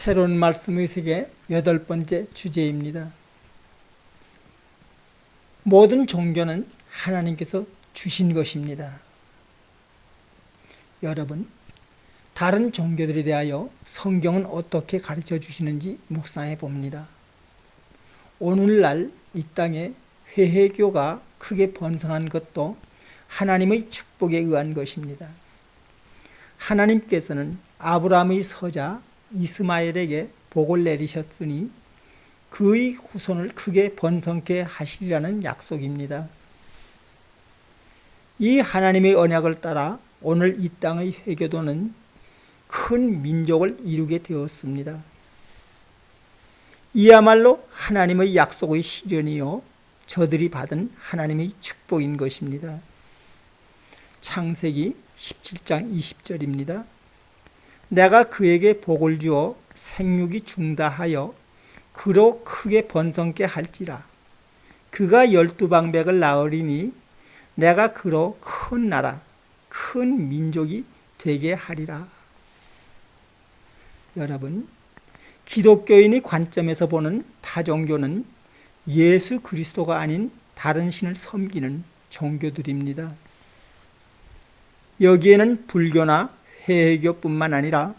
새로운 말씀의 세계 8번째 주제입니다. 모든 종교는 하나님께서 주신 것입니다. 여러분, 다른 종교들에 대하여 성경은 어떻게 가르쳐 주시는지 묵상해 봅니다. 오늘날 이 땅에 회회교가 크게 번성한 것도 하나님의 축복에 의한 것입니다. 하나님께서는 아브라함의 서자 이스마엘에게 복을 내리셨으니 그의 후손을 크게 번성케 하시리라는 약속입니다. 이 하나님의 언약을 따라 오늘 이 땅의 회교도는 큰 민족을 이루게 되었습니다. 이야말로 하나님의 약속의 실현이요 저들이 받은 하나님의 축복인 것입니다. 창세기 17장 20절입니다. 내가 그에게 복을 주어 생육이 중다하여 그로 크게 번성케 할지라. 그가 12방백을 낳으리니 내가 그로 큰 나라, 큰 민족이 되게 하리라. 여러분, 기독교인의 관점에서 보는 타종교는 예수 그리스도가 아닌 다른 신을 섬기는 종교들입니다. 여기에는 불교나 회교뿐만 아니라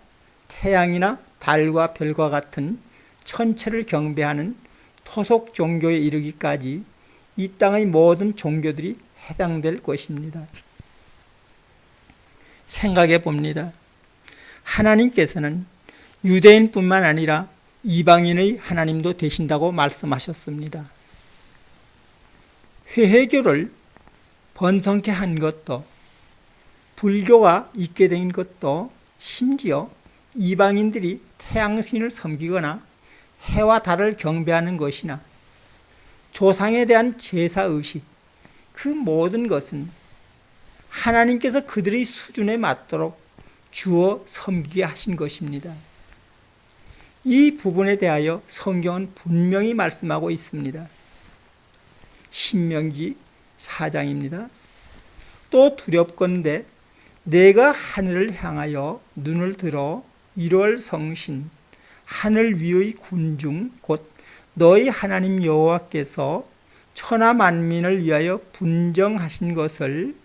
태양이나 달과 별과 같은 천체를 경배하는 토속 종교에 이르기까지 이 땅의 모든 종교들이 해당될 것입니다. 생각해 봅니다. 하나님께서는 유대인뿐만 아니라 이방인의 하나님도 되신다고 말씀하셨습니다. 회회교를 번성케 한 것도, 불교가 있게 된 것도, 심지어 이방인들이 태양신을 섬기거나 해와 달을 경배하는 것이나 조상에 대한 제사의식, 그 모든 것은 하나님께서 그들의 수준에 맞도록 주어 섬기게 하신 것입니다. 이 부분에 대하여 성경은 분명히 말씀하고 있습니다. 신명기 4장입니다. 또 두렵건대 내가 하늘을 향하여 눈을 들어 1월 성신 하늘 위의 군중 곧 너희 하나님 여호와께서 천하 만민을 위하여 분정하신 것을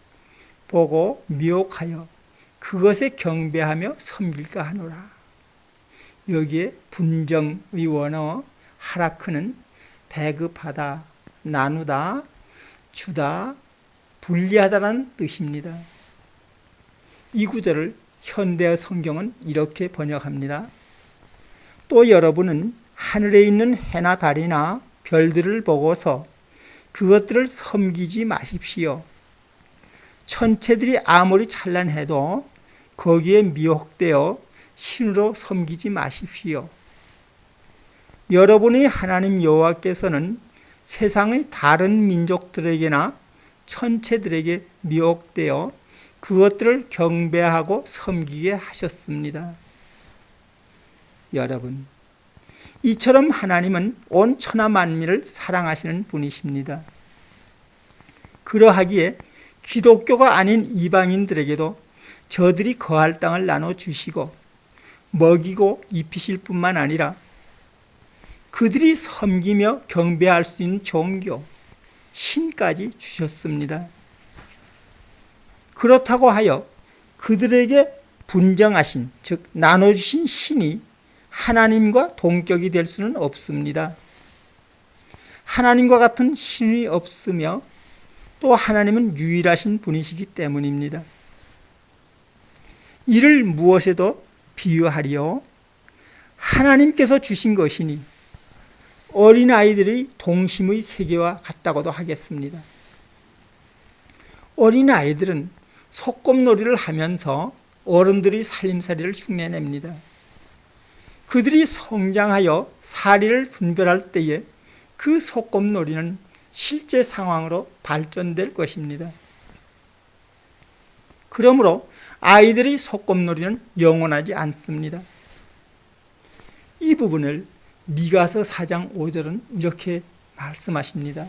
보고 미혹하여 그것에 경배하며 섬길까 하노라. 여기에 분정의 원어 하라크는 배급하다, 나누다, 주다, 분리하다라는 뜻입니다. 이 구절을 현대어 성경은 이렇게 번역합니다. 또 여러분은 하늘에 있는 해나 달이나 별들을 보고서 그것들을 섬기지 마십시오. 천체들이 아무리 찬란해도 거기에 미혹되어 신으로 섬기지 마십시오. 여러분의 하나님 여호와께서는 세상의 다른 민족들에게나 천체들에게 미혹되어 그것들을 경배하고 섬기게 하셨습니다. 여러분, 이처럼 하나님은 온 천하 만민을 사랑하시는 분이십니다. 그러하기에 기독교가 아닌 이방인들에게도 저들이 거할 땅을 나눠주시고 먹이고 입히실 뿐만 아니라 그들이 섬기며 경배할 수 있는 종교, 신까지 주셨습니다. 그렇다고 하여 그들에게 분정하신, 즉 나눠주신 신이 하나님과 동격이 될 수는 없습니다. 하나님과 같은 신이 없으며 또 하나님은 유일하신 분이시기 때문입니다. 이를 무엇에도 비유하리요? 하나님께서 주신 것이니 어린아이들의 동심의 세계와 같다고도 하겠습니다. 어린아이들은 소꿉놀이를 하면서 어른들의 살림살이를 흉내냅니다. 그들이 성장하여 사리를 분별할 때에 그 소꿉놀이는 실제 상황으로 발전될 것입니다. 그러므로 아이들의 소꿉놀이는 영원하지 않습니다. 이 부분을 미가서 4장 5절은 이렇게 말씀하십니다.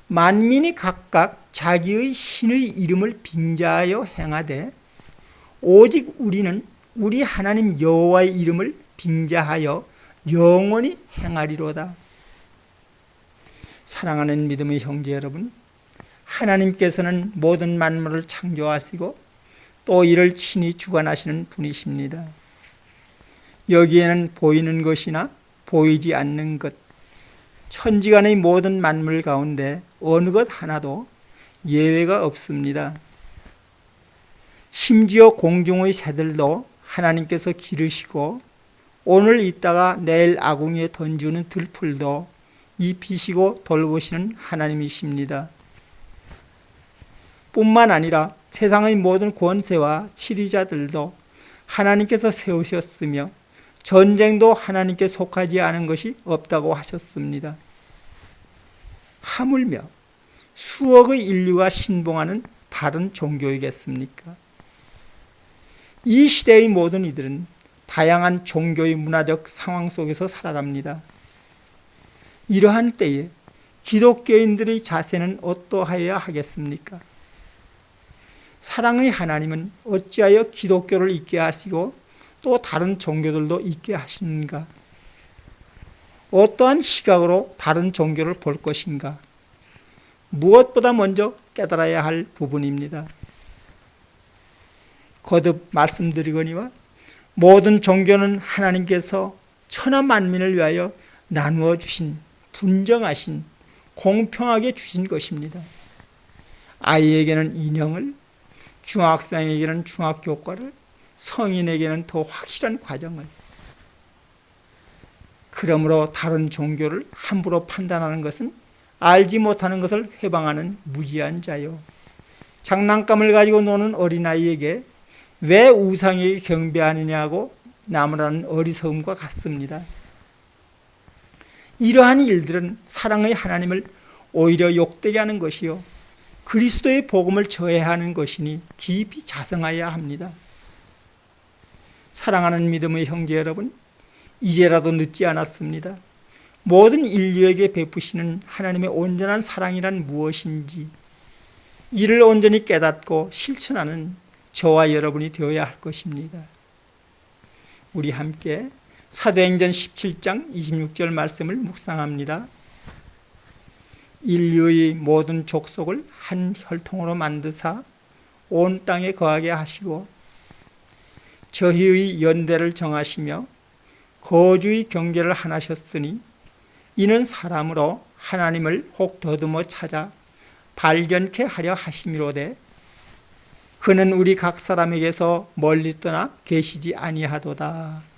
만민이 각각 자기의 신의 이름을 빙자하여 행하되 오직 우리는 우리 하나님 여호와의 이름을 빙자하여 영원히 행하리로다. 사랑하는 믿음의 형제 여러분, 하나님께서는 모든 만물을 창조하시고 또 이를 친히 주관하시는 분이십니다. 여기에는 보이는 것이나 보이지 않는 것, 천지간의 모든 만물 가운데 어느 것 하나도 예외가 없습니다. 심지어 공중의 새들도 하나님께서 기르시고 오늘 있다가 내일 아궁이에 던지는 들풀도 입히시고 돌보시는 하나님이십니다. 뿐만 아니라 세상의 모든 권세와 치리자들도 하나님께서 세우셨으며 전쟁도 하나님께 속하지 않은 것이 없다고 하셨습니다. 하물며 수억의 인류가 신봉하는 다른 종교이겠습니까? 이 시대의 모든 이들은 다양한 종교의 문화적 상황 속에서 살아갑니다. 이러한 때에 기독교인들의 자세는 어떠하여야 하겠습니까? 사랑의 하나님은 어찌하여 기독교를 있게 하시고 또 다른 종교들도 있게 하시는가? 어떠한 시각으로 다른 종교를 볼 것인가? 무엇보다 먼저 깨달아야 할 부분입니다. 거듭 말씀드리거니와 모든 종교는 하나님께서 천하 만민을 위하여 나누어 주신, 분정하신, 공평하게 주신 것입니다. 아이에게는 인형을, 중학생에게는 중학교과를, 성인에게는 더 확실한 과정을. 그러므로 다른 종교를 함부로 판단하는 것은 알지 못하는 것을 회방하는 무지한 자요, 장난감을 가지고 노는 어린아이에게 왜 우상에게 경배하느냐고 나무라는 어리석음과 같습니다. 이러한 일들은 사랑의 하나님을 오히려 욕되게 하는 것이요, 그리스도의 복음을 저해하는 것이니 깊이 자성하여야 합니다. 사랑하는 믿음의 형제 여러분, 이제라도 늦지 않았습니다. 모든 인류에게 베푸시는 하나님의 온전한 사랑이란 무엇인지 이를 온전히 깨닫고 실천하는 저와 여러분이 되어야 할 것입니다. 우리 함께 사도행전 17장 26절 말씀을 묵상합니다. 인류의 모든 족속을 한 혈통으로 만드사 온 땅에 거하게 하시고 저희의 연대를 정하시며 거주의 경계를 하나셨으니 이는 사람으로 하나님을 혹 더듬어 찾아 발견케 하려 하심이로되 그는 우리 각 사람에게서 멀리 떠나 계시지 아니하도다.